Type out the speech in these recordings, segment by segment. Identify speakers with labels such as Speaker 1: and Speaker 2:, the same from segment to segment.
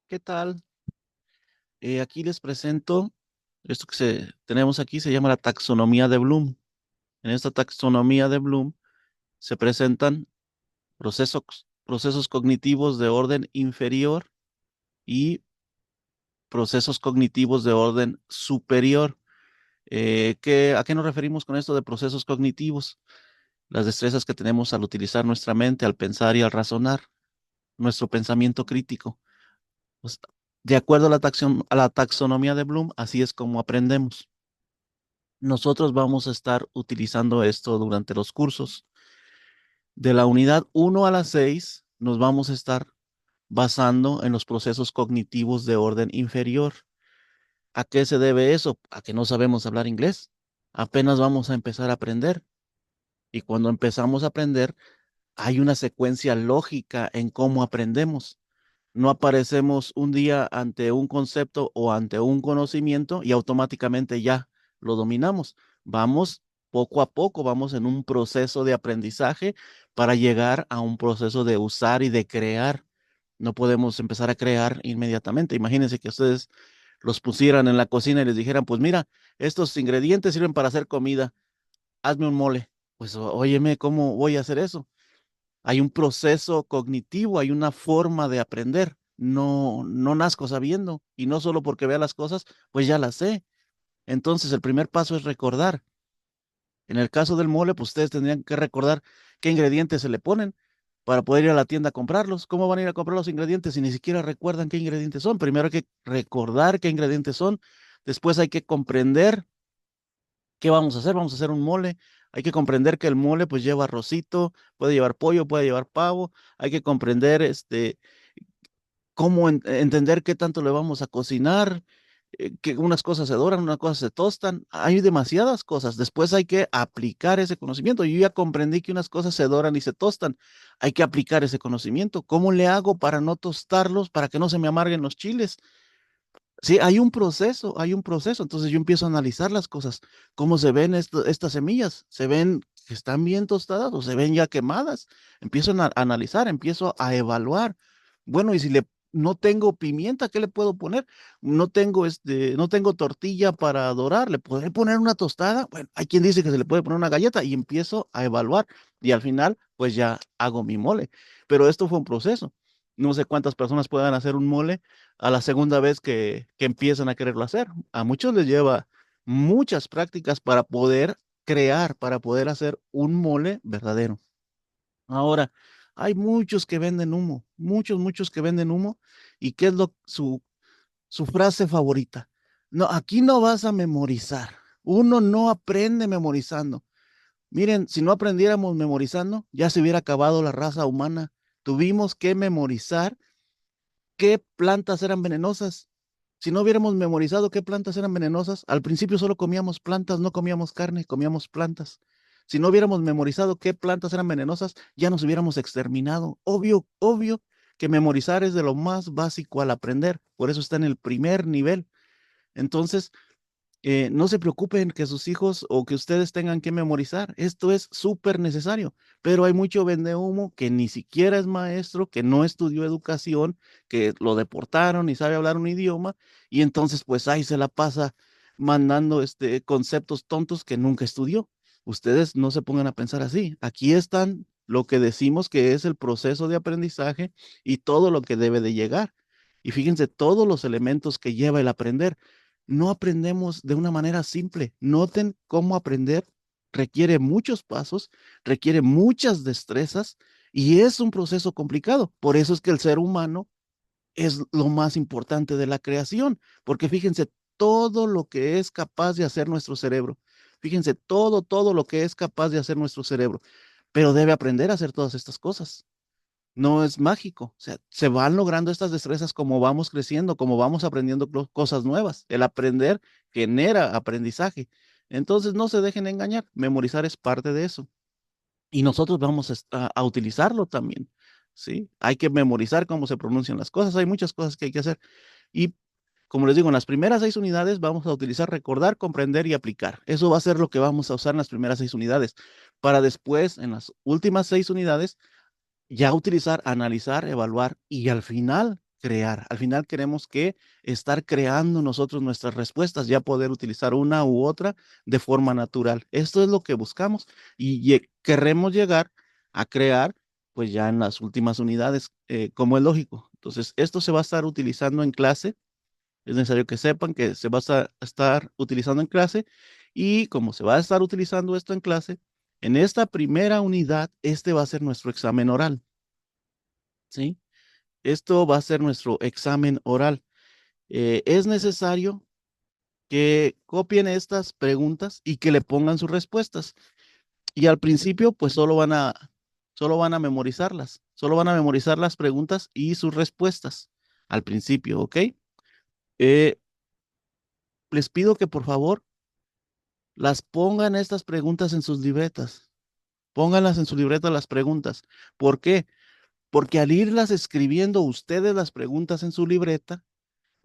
Speaker 1: ¿Qué tal? Aquí les presento esto que tenemos aquí, se llama la taxonomía de Bloom. En esta taxonomía de Bloom se presentan procesos cognitivos de orden inferior y procesos cognitivos de orden superior. ¿A qué nos referimos con esto de procesos cognitivos? Las destrezas que tenemos al utilizar nuestra mente, al pensar y al razonar, nuestro pensamiento crítico. Pues, de acuerdo a a la taxonomía de Bloom, así es como aprendemos. Nosotros vamos a estar utilizando esto durante los cursos. De la unidad 1 a la 6 nos vamos a estar basando en los procesos cognitivos de orden inferior. ¿A qué se debe eso? A que no sabemos hablar inglés. Apenas vamos a empezar a aprender. Y cuando empezamos a aprender, hay una secuencia lógica en cómo aprendemos. No aparecemos un día ante un concepto o ante un conocimiento y automáticamente ya lo dominamos. Vamos poco a poco, vamos en un proceso de aprendizaje para llegar a un proceso de usar y de crear. No podemos empezar a crear inmediatamente. Imagínense que ustedes los pusieran en la cocina y les dijeran, pues mira, estos ingredientes sirven para hacer comida, hazme un mole. Pues óyeme, ¿cómo voy a hacer eso? Hay un proceso cognitivo, hay una forma de aprender. No nazco sabiendo y no solo porque vea las cosas, pues ya las sé. Entonces, el primer paso es recordar. En el caso del mole, pues ustedes tendrían que recordar qué ingredientes se le ponen para poder ir a la tienda a comprarlos. ¿Cómo van a ir a comprar los ingredientes si ni siquiera recuerdan qué ingredientes son? Primero hay que recordar qué ingredientes son. Después hay que comprender qué vamos a hacer. Vamos a hacer un mole. Hay que comprender que el mole pues lleva arrocito, puede llevar pollo, puede llevar pavo. Hay que comprender cómo entender qué tanto le vamos a cocinar, que unas cosas se doran, unas cosas se tostan. Hay demasiadas cosas. Después hay que aplicar ese conocimiento. Yo ya comprendí que unas cosas se doran y se tostan. Hay que aplicar ese conocimiento. ¿Cómo le hago para no tostarlos, para que no se me amarguen los chiles? Sí, hay un proceso, hay un proceso. Entonces yo empiezo a analizar las cosas. ¿Cómo se ven estas semillas? ¿Se ven que están bien tostadas o se ven ya quemadas? Empiezo a analizar, empiezo a evaluar. Bueno, y si no tengo pimienta, ¿qué le puedo poner? No tengo tortilla para dorar, ¿le podré poner una tostada? Bueno, hay quien dice que se le puede poner una galleta y empiezo a evaluar y al final pues ya hago mi mole. Pero esto fue un proceso. No sé cuántas personas puedan hacer un mole a la segunda vez que empiezan a quererlo hacer. A muchos les lleva muchas prácticas para poder crear, para poder hacer un mole verdadero. Ahora, hay muchos que venden humo, muchos que venden humo. ¿Y qué es su frase favorita? No, aquí no vas a memorizar. Uno no aprende memorizando. Miren, si no aprendiéramos memorizando, ya se hubiera acabado la raza humana. Tuvimos que memorizar qué plantas eran venenosas. Si no hubiéramos memorizado qué plantas eran venenosas, al principio solo comíamos plantas, no comíamos carne, comíamos plantas. Si no hubiéramos memorizado qué plantas eran venenosas, ya nos hubiéramos exterminado. Obvio que memorizar es de lo más básico al aprender. Por eso está en el primer nivel. Entonces, no se preocupen que sus hijos o que ustedes tengan que memorizar. Esto es súper necesario, pero hay mucho vendehumo que ni siquiera es maestro, que no estudió educación, que lo deportaron y sabe hablar un idioma y entonces pues ahí se la pasa mandando conceptos tontos que nunca estudió. Ustedes no se pongan a pensar así. Aquí están lo que decimos que es el proceso de aprendizaje y todo lo que debe de llegar. Y fíjense todos los elementos que lleva el aprender. No aprendemos de una manera simple. Noten cómo aprender requiere muchos pasos, requiere muchas destrezas y es un proceso complicado. Por eso es que el ser humano es lo más importante de la creación, porque fíjense todo lo que es capaz de hacer nuestro cerebro. Fíjense todo lo que es capaz de hacer nuestro cerebro, pero debe aprender a hacer todas estas cosas. No es mágico. O sea, se van logrando estas destrezas como vamos creciendo, como vamos aprendiendo cosas nuevas. El aprender genera aprendizaje. Entonces, no se dejen engañar. Memorizar es parte de eso. Y nosotros vamos a utilizarlo también. ¿Sí? Hay que memorizar cómo se pronuncian las cosas. Hay muchas cosas que hay que hacer. Y como les digo, en las primeras 6 unidades vamos a utilizar recordar, comprender y aplicar. Eso va a ser lo que vamos a usar en las primeras 6 unidades. Para después, en las últimas 6 unidades, ya utilizar, analizar, evaluar y al final crear. Al final queremos que estar creando nosotros nuestras respuestas, ya poder utilizar una u otra de forma natural. Esto es lo que buscamos y queremos llegar a crear, pues ya en las últimas unidades, como es lógico. Entonces, esto se va a estar utilizando en clase. Es necesario que sepan que se va a estar utilizando en clase y como se va a estar utilizando esto en clase, en esta primera unidad, este va a ser nuestro examen oral, ¿sí? Esto va a ser nuestro examen oral. Es necesario que copien estas preguntas y que le pongan sus respuestas. Y al principio, pues solo van a memorizarlas. Solo van a memorizar las preguntas y sus respuestas al principio, ¿ok? Eh, Les pido que por favor las pongan estas preguntas en sus libretas. Pónganlas en su libreta las preguntas. ¿Por qué? Porque al irlas escribiendo ustedes las preguntas en su libreta,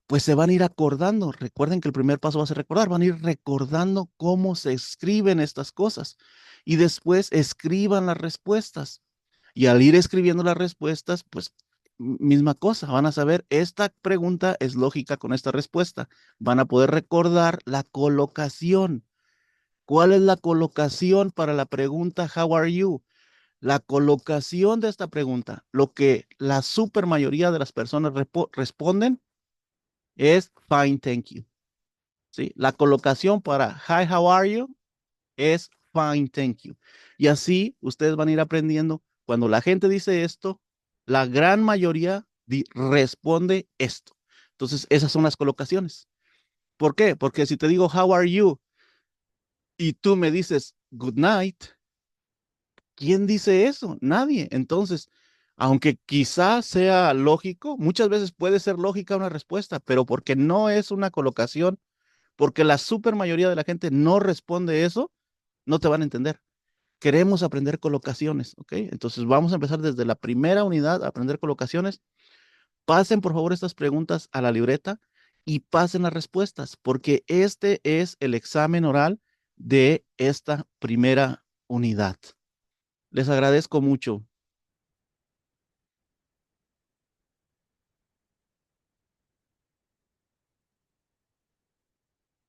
Speaker 1: pues se van a ir acordando. Recuerden que el primer paso va a ser recordar, van a ir recordando cómo se escriben estas cosas y después escriban las respuestas. Y al ir escribiendo las respuestas, pues misma cosa, van a saber, esta pregunta es lógica con esta respuesta. Van a poder recordar la colocación. ¿Cuál es la colocación para la pregunta How are you? La colocación de esta pregunta, lo que la super mayoría de las personas responden es fine, thank you. ¿Sí? La colocación para hi, how are you es fine, thank you. Y así ustedes van a ir aprendiendo. Cuando la gente dice esto, la gran mayoría responde esto. Entonces, esas son las colocaciones. ¿Por qué? Porque si te digo how are you y tú me dices good night, ¿quién dice eso? Nadie. Entonces, aunque quizás sea lógico, muchas veces puede ser lógica una respuesta, pero porque no es una colocación, porque la super mayoría de la gente no responde eso, no te van a entender. Queremos aprender colocaciones, ¿ok? Entonces vamos a empezar desde la primera unidad a aprender colocaciones. Pasen por favor estas preguntas a la libreta y pasen las respuestas, porque este es el examen oral de esta primera unidad. Les agradezco mucho.